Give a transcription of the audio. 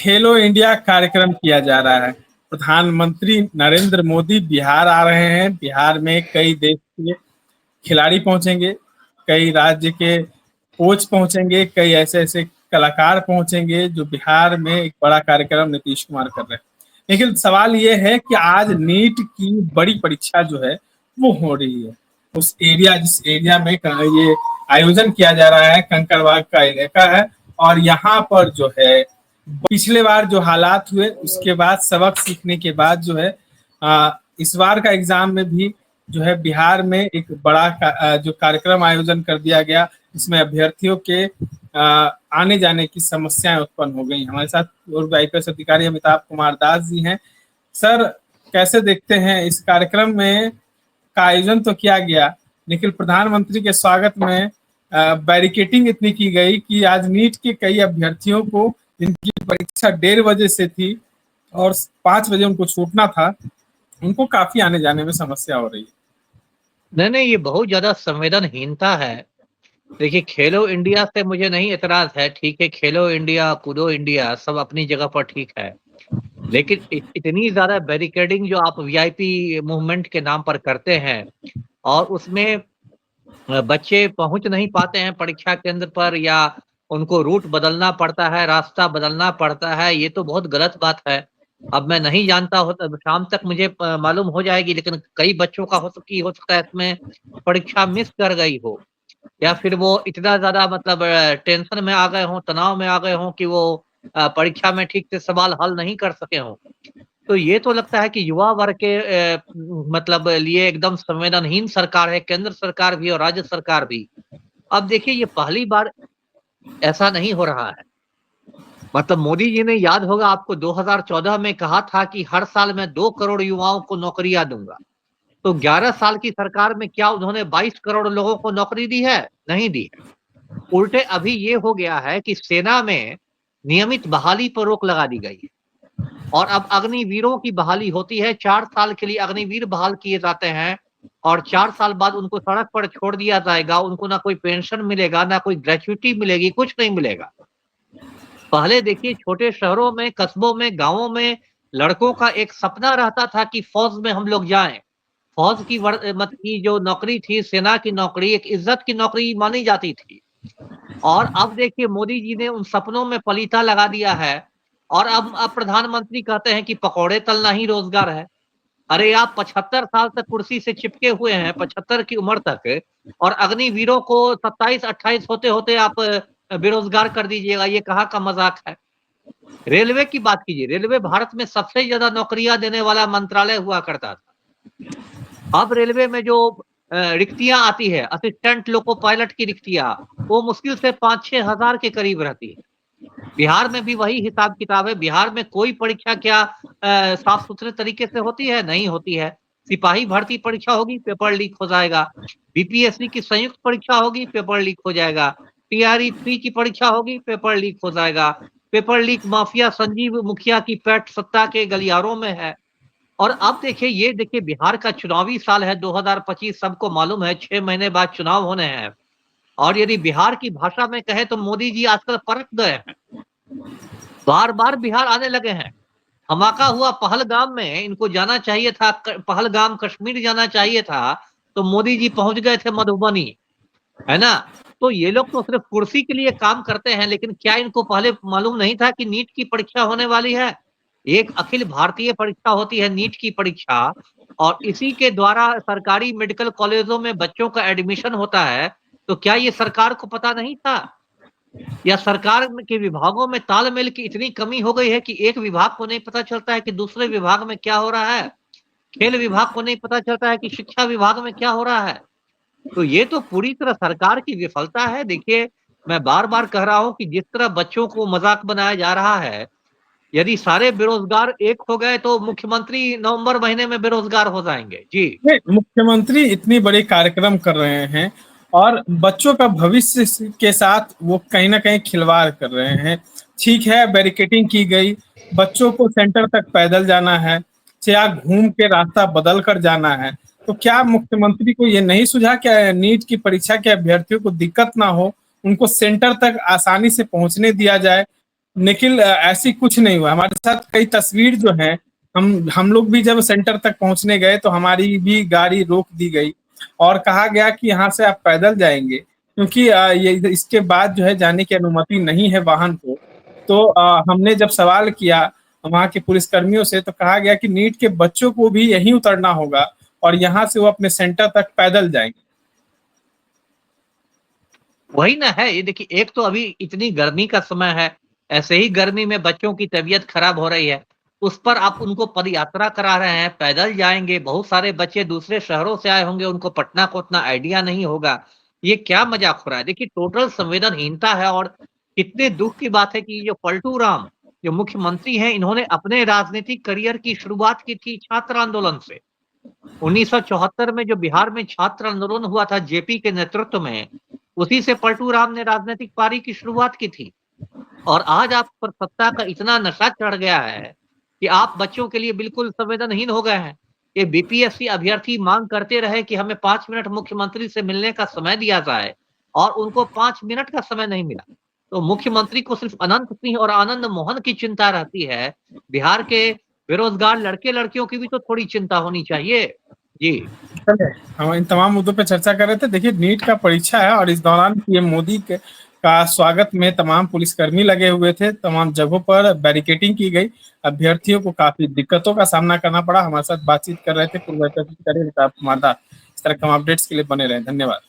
खेलो India कार्यक्रम किया जा रहा है। प्रधानमंत्री नरेंद्र मोदी बिहार आ रहे हैं। बिहार में कई देश के खिलाड़ी पहुंचेंगे, कई राज्य के कोच पहुंचेंगे, कई ऐसे ऐसे कलाकार पहुंचेंगे जो बिहार में एक बड़ा कार्यक्रम नीतीश कुमार कर रहे हैं। लेकिन सवाल ये है कि आज नीट की बड़ी परीक्षा जो है वो हो रही है। जिस एरिया में ये आयोजन किया जा रहा है, कंकड़बाग का इलाका है। और यहाँ पर जो है पिछले बार जो हालात हुए उसके बाद सबक सीखने के बाद जो है इस बार का एग्जाम में भी जो है बिहार में एक बड़ा जो कार्यक्रम आयोजन कर दिया गया, इसमें अभ्यर्थियों के आने जाने की समस्याएं उत्पन्न हो गई। हमारे साथ पूर्व IPS अधिकारी अमिताभ कुमार दास जी हैं। सर, कैसे देखते हैं इस कार्यक्रम में का आयोजन तो किया गया, लेकिन प्रधानमंत्री के स्वागत में बैरिकेटिंग इतनी की गई कि आज नीट के कई अभ्यर्थियों को, जिनकी परीक्षा 1:30 बजे से थी और 5 बजे उनको छूटना था, उनको काफी आने जाने में समस्या हो रही है। नहीं, ये बहुत ज्यादा संवेदनहीनता है। देखिए, खेलो इंडिया से मुझे नहीं एतराज है, ठीक है, खेलो इंडिया, कूदो इंडिया सब अपनी जगह पर ठीक है। लेकिन इतनी ज्यादा बैरिकेडिंग जो आप VIP मूवमेंट के नाम पर करते हैं और उसमें बच्चे पहुंच नहीं पाते हैं परीक्षा केंद्र पर, या उनको रूट बदलना पड़ता है, रास्ता बदलना पड़ता है, ये तो बहुत गलत बात है। अब मैं नहीं जानता हो, शाम तक मुझे मालूम हो जाएगी, लेकिन कई बच्चों का हो सकता है इसमें परीक्षा मिस कर गई हो, या फिर वो इतना ज्यादा मतलब टेंशन में आ गए हों, तनाव में आ गए हों कि वो परीक्षा में ठीक से सवाल हल नहीं कर सके हों। तो ये तो लगता है कि युवा वर्ग के मतलब लिए एकदम संवेदनहीन सरकार है, केंद्र सरकार भी और राज्य सरकार भी। अब देखिए, ये पहली बार ऐसा नहीं हो रहा है। मतलब मोदी जी ने, याद होगा आपको, 2014 में कहा था कि हर साल मैं 2 करोड़ युवाओं को नौकरियां दूंगा। तो 11 साल की सरकार में क्या उन्होंने 22 करोड़ लोगों को नौकरी दी है? नहीं दी है। उल्टे अभी ये हो गया है कि सेना में नियमित बहाली पर रोक लगा दी गई है और अब अग्निवीरों की बहाली होती है। 4 साल के लिए अग्निवीर बहाल किए जाते हैं और 4 साल बाद उनको सड़क पर छोड़ दिया जाएगा। उनको ना कोई पेंशन मिलेगा, ना कोई ग्रेच्युटी मिलेगी, कुछ नहीं मिलेगा। पहले देखिए, छोटे शहरों में, कस्बों में, गांवों में लड़कों का एक सपना रहता था कि फौज में हम लोग जाएं। फौज की की जो नौकरी थी, सेना की नौकरी, एक इज्जत की नौकरी मानी जाती थी। और अब देखिए, मोदी जी ने उन सपनों में पलीता लगा दिया है और अब प्रधानमंत्री कहते हैं कि पकौड़े तलना ही रोजगार है। अरे, आप 75 साल तक कुर्सी से चिपके हुए हैं, 75 की उम्र तक, और अग्निवीरों को 27-28 होते होते आप बेरोजगार कर दीजिएगा, ये कहाँ का मजाक है। रेलवे की बात कीजिए, रेलवे भारत में सबसे ज्यादा नौकरियां देने वाला मंत्रालय हुआ करता था। अब रेलवे में जो रिक्तियां आती है, असिस्टेंट लोको पायलट की रिक्तियां, वो मुश्किल से 5-6 हजार के करीब रहती है। बिहार में भी वही हिसाब किताब है। बिहार में कोई परीक्षा क्या साफ सुथरे तरीके से होती है? नहीं होती है। सिपाही भर्ती परीक्षा होगी, पेपर लीक हो जाएगा। BPSC की संयुक्त परीक्षा होगी, पेपर लीक हो जाएगा। TRE 3 की परीक्षा होगी, पेपर लीक हो जाएगा। पेपर लीक माफिया संजीव मुखिया की पैठ सत्ता के गलियारों में है। और अब देखिए, ये देखिए, बिहार का चुनावी साल है 2025, सबको मालूम है 6 महीने बाद चुनाव होने हैं। और यदि बिहार की भाषा में कहे तो मोदी जी आजकल परख गए हैं, बार बार बिहार आने लगे हैं। धमाका हुआ पहलगाम में, इनको जाना चाहिए था, पहलगाम कश्मीर जाना चाहिए था, तो मोदी जी पहुंच गए थे मधुबनी, है ना। तो ये लोग तो सिर्फ कुर्सी के लिए काम करते हैं, लेकिन क्या इनको पहले मालूम नहीं था कि नीट की परीक्षा होने वाली है? एक अखिल भारतीय परीक्षा होती है नीट की परीक्षा, और इसी के द्वारा सरकारी मेडिकल कॉलेजों में बच्चों का एडमिशन होता है। तो क्या ये सरकार को पता नहीं था, या सरकार के विभागों में तालमेल की इतनी कमी हो गई है कि एक विभाग को नहीं पता चलता है कि दूसरे विभाग में क्या हो रहा है? खेल विभाग को नहीं पता चलता है कि शिक्षा विभाग में क्या हो रहा है? तो ये तो पूरी तरह सरकार की विफलता है। देखिए, मैं बार बार कह रहा हूं कि जिस तरह बच्चों को मजाक बनाया जा रहा है, यदि सारे बेरोजगार एक हो गए तो मुख्यमंत्री नवंबर महीने में बेरोजगार हो जाएंगे। जी मुख्यमंत्री इतनी बड़े कार्यक्रम कर रहे हैं और बच्चों का भविष्य के साथ वो कहीं ना कहीं खिलवाड़ कर रहे हैं। ठीक है, बैरिकेटिंग की गई, बच्चों को सेंटर तक पैदल जाना है, या घूम के रास्ता बदल कर जाना है। तो क्या मुख्यमंत्री को ये नहीं सुझा क्या नीट की परीक्षा के अभ्यर्थियों को दिक्कत ना हो, उनको सेंटर तक आसानी से पहुंचने दिया जाए? निखिल, ऐसी कुछ नहीं हुआ हमारे साथ। कई तस्वीर जो है, हम लोग भी जब सेंटर तक पहुंचने गए तो हमारी भी गाड़ी रोक दी गई और कहा गया कि यहाँ से आप पैदल जाएंगे, क्योंकि ये इसके बाद जो है जाने की अनुमति नहीं है वाहन को। तो हमने जब सवाल किया वहाँ के पुलिसकर्मियों से तो कहा गया कि नीट के बच्चों को भी यहीं उतरना होगा और यहाँ से वो अपने सेंटर तक पैदल जाएंगे। वही ना है, ये देखिए, एक तो अभी इतनी गर्मी का समय है, ऐसे ही गर्मी में बच्चों की तबीयत खराब हो रही है, उस पर आप उनको पदयात्रा करा रहे हैं, पैदल जाएंगे। बहुत सारे बच्चे दूसरे शहरों से आए होंगे, उनको पटना को उतना आइडिया नहीं होगा। ये क्या मजाक हो रहा है? देखिए, टोटल संवेदनहीनता है। और कितने दुख की बात है कि जो पलटू राम जो मुख्यमंत्री हैं, इन्होंने अपने राजनीतिक करियर की शुरुआत की थी छात्र आंदोलन से। 1974 में जो बिहार में छात्र आंदोलन हुआ था जेपी के नेतृत्व में, उसी से पलटू राम ने राजनीतिक पारी की शुरुआत की थी। और आज आप पर सत्ता का इतना नशा चढ़ गया है कि आप बच्चों के लिए बिल्कुल संवेदनहीन हो गए हैं। ये बीपीएससी अभ्यर्थी मांग करते रहे कि हमें 5 मिनट मुख्यमंत्री से मिलने का समय दिया जाए, और उनको 5 मिनट का समय नहीं मिला। तो मुख्यमंत्री को सिर्फ अनंत सिंह और आनंद मोहन की चिंता रहती है। बिहार के बेरोजगार लड़के लड़कियों की भी तो थोड़ी चिंता होनी चाहिए। जी। हम इन तमाम मुद्दों पे चर्चा कर रहे थे। देखिए, नीट का परीक्षा है और इस दौरान पीएम मोदी का स्वागत में तमाम पुलिसकर्मी लगे हुए थे, तमाम जगहों पर बैरिकेडिंग की गई। अभ्यर्थियों को काफी दिक्कतों का सामना करना पड़ा। हमारे साथ बातचीत कर रहे थे पूर्व इस तरह तमाम अपडेट्स के लिए बने रहे। धन्यवाद।